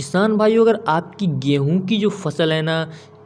किसान भाइयों, अगर आपकी गेहूं की जो फसल है ना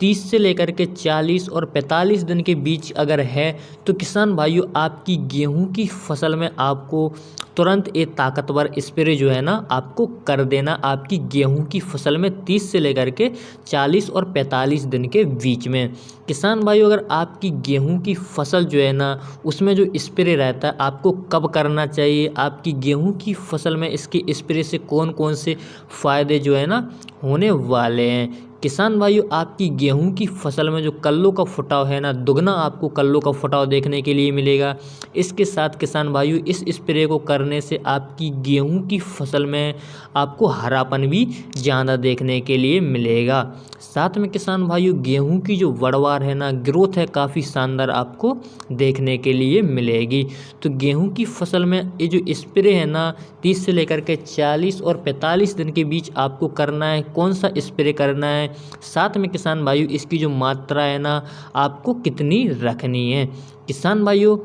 30 से लेकर के 40 और 45 दिन के बीच अगर है, तो किसान भाइयों आपकी गेहूं की फसल में आपको तुरंत एक ताकतवर स्प्रे जो है ना आपको कर देना आपकी गेहूं की फसल में 30 से लेकर के 40 और 45 दिन के बीच में। किसान भाइयों, अगर आपकी गेहूं की फसल जो है ना उसमें जो स्प्रे रहता है आपको कब करना चाहिए, आपकी गेहूं की फसल में इसके स्प्रे से कौन कौन से फ़ायदे जो है ना होने वाले हैं। किसान भाइयों, आपकी गेहूं की फसल में जो कल्लों का फुटाव है ना दुगना आपको कल्लों का फुटाव देखने के लिए मिलेगा। इसके साथ किसान भाइयों इस स्प्रे को करने से आपकी गेहूं की फसल में आपको हरापन भी ज़्यादा देखने के लिए मिलेगा। साथ में किसान भाइयों गेहूं की जो बढ़वार है ना ग्रोथ है काफ़ी शानदार आपको देखने के लिए मिलेगी। तो गेहूं की फसल में ये जो स्प्रे है ना 30 से लेकर के 40 और 45 दिन के बीच आपको करना है। कौन सा स्प्रे करना है, साथ में किसान भाइयों इसकी जो मात्रा है ना आपको कितनी रखनी है। किसान भाइयों,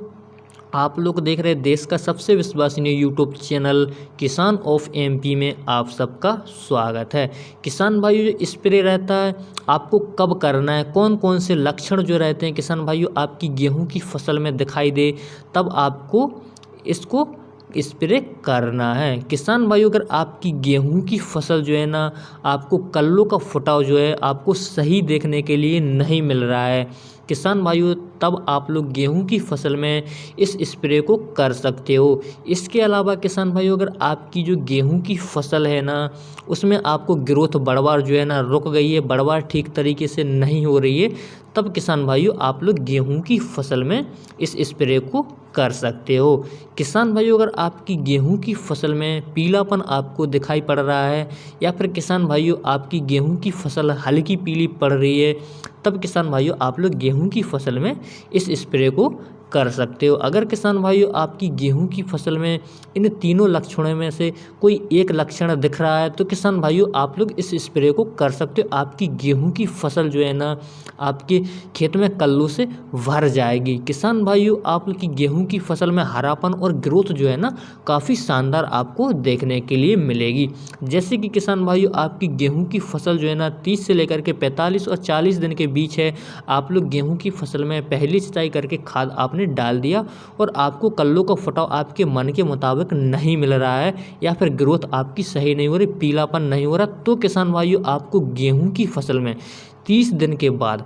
आप लोग देख रहे हैं देश का सबसे विश्वसनीय यूट्यूब चैनल किसान ऑफ एमपी में आप सबका स्वागत है। किसान भाइयों, जो स्प्रे रहता है आपको कब करना है, कौन कौन से लक्षण जो रहते हैं किसान भाइयों आपकी गेहूं की फसल में दिखाई दे तब आपको इसको स्प्रे करना है। किसान भाइयों, अगर आपकी गेहूं की फसल जो है ना आपको कल्लों का फुटाव जो है आपको सही देखने के लिए नहीं मिल रहा है किसान भाइयों, तब आप लोग गेहूं की फसल में इस स्प्रे को कर सकते हो। इसके अलावा किसान भाइयों, अगर आपकी जो गेहूं की फसल है ना उसमें आपको ग्रोथ बढ़वार जो है ना रुक गई है, बढ़वार ठीक तरीके से नहीं हो रही है, तब किसान भाइयों आप लोग गेहूं की फसल में इस स्प्रे को कर सकते हो। किसान भाइयों, अगर आपकी गेहूं की फसल में पीलापन आपको दिखाई पड़ रहा है या फिर किसान भाइयों आपकी गेहूं की फसल हल्की पीली पड़ रही है, तब किसान भाइयों आप लोग गेहूं की फसल में इस स्प्रे को कर सकते हो। अगर किसान भाइयों आपकी गेहूं की फसल में इन तीनों लक्षणों में से कोई एक लक्षण दिख रहा है तो किसान भाइयों आप लोग इस स्प्रे को कर सकते हो। आपकी गेहूं की फसल जो है ना आपके खेत में कल्लों से भर जाएगी। किसान भाइयों, आप लोग की गेहूं की फसल में हरापन और ग्रोथ जो है ना काफ़ी शानदार आपको देखने के लिए मिलेगी। जैसे कि किसान भाइयों आपकी गेहूं की फसल जो है ना 30 से लेकर के 45 और 40 दिन के बीच है, आप लोग गेहूं की फसल में पहली सिंचाई करके खाद आपने डाल दिया और आपको कल्लों का फुटाव आपके मन के मुताबिक नहीं मिल रहा है या फिर ग्रोथ आपकी सही नहीं हो रही, पीलापन नहीं हो रहा, तो किसान भाइयों आपको गेहूं की फसल में 30 दिन के बाद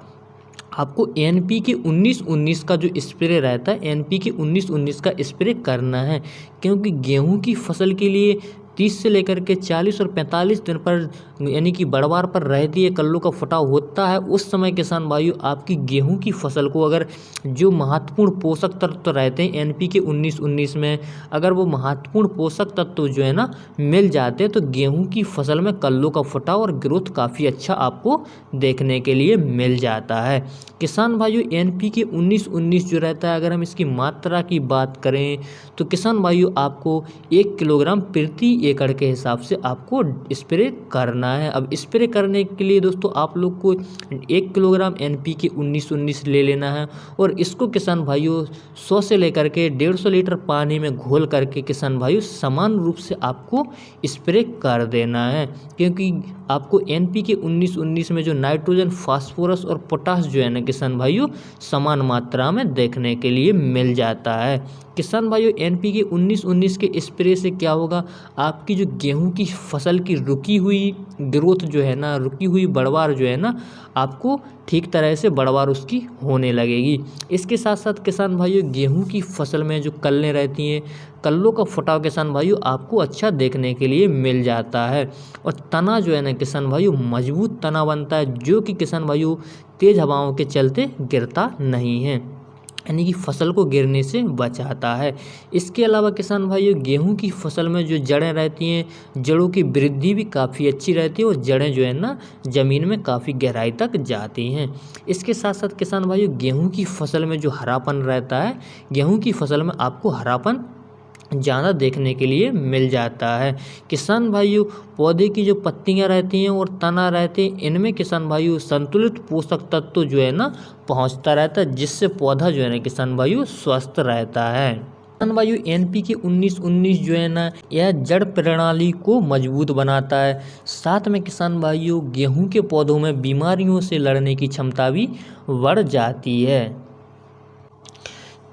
आपको NPK 19-19 का जो स्प्रे रहता है NPK 19-19 का स्प्रे करना है। क्योंकि गेहूं की फसल के लिए 30 से लेकर के 40 और 45 दिन पर यानी कि बढ़वार पर रहती है, कल्लों का फुटाव होता है, उस समय किसान भाइयों आपकी गेहूं की फसल को अगर जो महत्वपूर्ण पोषक तत्व रहते हैं NPK 19-19 में अगर वो महत्वपूर्ण पोषक तत्व जो है ना मिल जाते हैं तो गेहूं की फसल में कल्लों का फुटाव और ग्रोथ काफ़ी अच्छा आपको देखने के लिए मिल जाता है। किसान भाइयों NPK 19-19 जो रहता है अगर हम इसकी मात्रा की बात करें तो किसान भाइयों आपको 1 किलोग्राम प्रति एकड़ के हिसाब से आपको स्प्रे करना है। अब स्प्रे करने के लिए दोस्तों आप लोग को 1 किलोग्राम NPK 19-19 ले लेना है और इसको किसान भाइयों 100 से लेकर के 150 लीटर पानी में घोल करके किसान भाइयों समान रूप से आपको स्प्रे कर देना है। क्योंकि आपको NPK 19-19 में जो नाइट्रोजन, फास्फोरस और पोटास जो है ना किसान भाइयों समान मात्रा में देखने के लिए मिल जाता है। किसान भाइयों NPK 19-19 के स्प्रे से क्या होगा, आपकी जो गेहूं की फसल की रुकी हुई ग्रोथ जो है ना, रुकी हुई बढ़वार जो है ना आपको ठीक तरह से बढ़वार उसकी होने लगेगी। इसके साथ साथ किसान भाइयों गेहूं की फसल में जो कल्लें रहती हैं, कल्लों का फुटाव किसान भाइयों आपको अच्छा देखने के लिए मिल जाता है और तना जो है ना किसान भाइयों मजबूत तना बनता है जो कि किसान भाइयों तेज हवाओं के चलते गिरता नहीं है, यानी कि फसल को गिरने से बचाता है। इसके अलावा किसान भाइयों गेहूं की फसल में जो जड़ें रहती हैं, जड़ों की वृद्धि भी काफ़ी अच्छी रहती है और जड़ें जो है ना ज़मीन में काफ़ी गहराई तक जाती हैं। इसके साथ साथ किसान भाइयों गेहूं की फसल में जो हरापन रहता है, गेहूं की फसल में आपको हरापन ज़्यादा देखने के लिए मिल जाता है। किसान भाइयों पौधे की जो पत्तियां रहती हैं और तना रहते हैं इनमें किसान भाइयों संतुलित पोषक तत्व जो है ना पहुंचता रहता है जिससे पौधा जो है ना किसान भाइयों स्वस्थ रहता है। किसान भाइयों NPK 19-19 जो है ना, यह जड़ प्रणाली को मजबूत बनाता है। साथ में किसान भाइयों गेहूं के पौधों में बीमारियों से लड़ने की क्षमता भी बढ़ जाती है।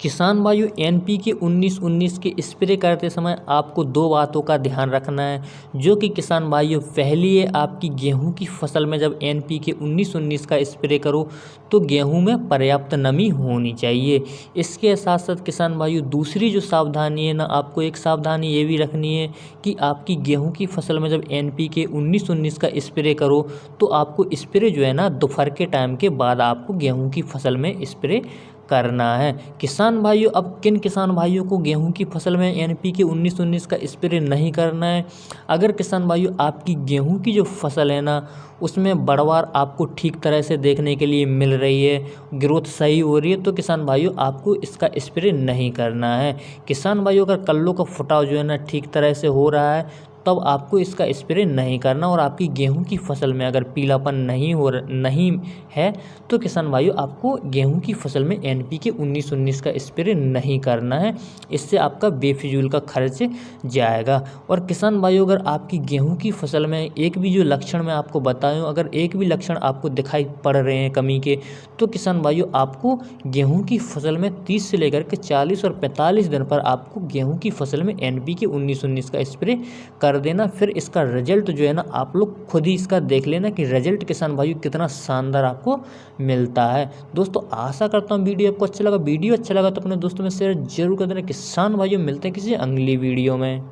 किसान भाइयों NPK 19-19 के स्प्रे करते समय आपको दो बातों का ध्यान रखना है, जो कि किसान भाइयों पहली है, आपकी गेहूं की फसल में जब NPK 19-19 का स्प्रे करो तो गेहूं में पर्याप्त नमी होनी चाहिए। इसके साथ साथ किसान भाइयों दूसरी जो सावधानी है ना, आपको एक सावधानी ये भी रखनी है कि आपकी गेहूं की फसल में जब NPK 19-19 का स्प्रे करो तो आपको स्प्रे जो है ना दोपहर के टाइम के बाद आपको गेहूं की फसल में स्प्रे करना है। किसान भाइयों अब किन किसान भाइयों को गेहूं की फसल में NPK 19-19 का स्प्रे नहीं करना है? अगर किसान भाइयों आपकी गेहूं की जो फसल है ना, उसमें बढ़वार आपको ठीक तरह से देखने के लिए मिल रही है, ग्रोथ सही हो रही है, तो किसान भाइयों आपको इसका स्प्रे नहीं करना है। किसान भाइयों अगर कल्लों का फुटाव जो है ना ठीक तरह से हो रहा है, तब आपको इसका स्प्रे नहीं करना। और आपकी गेहूं की फसल में अगर पीलापन नहीं है तो किसान भाइयों आपको गेहूं की फसल में NPK 19-19 का स्प्रे नहीं करना है। इससे आपका बेफिजूल का खर्च जाएगा। और किसान भाइयों अगर आपकी गेहूं की फसल में एक भी जो लक्षण मैं आपको बताऊं, अगर एक भी लक्षण आपको दिखाई पड़ रहे हैं कमी के, तो किसान भाइयों आपको गेहूं की फसल में 30 से लेकर के 40 और 45 दिन पर आपको गेहूं की फसल में NPK 19-19 का स्प्रे कर देना। फिर इसका रिजल्ट जो है ना, आप लोग खुद ही इसका देख लेना कि रिजल्ट किसान भाइयों कितना शानदार आपको मिलता है। दोस्तों आशा करता हूँ वीडियो आपको अच्छा लगा। वीडियो अच्छा लगा तो अपने दोस्तों में शेयर जरूर कर देना। किसान भाइयों मिलते हैं किसी अगली वीडियो में।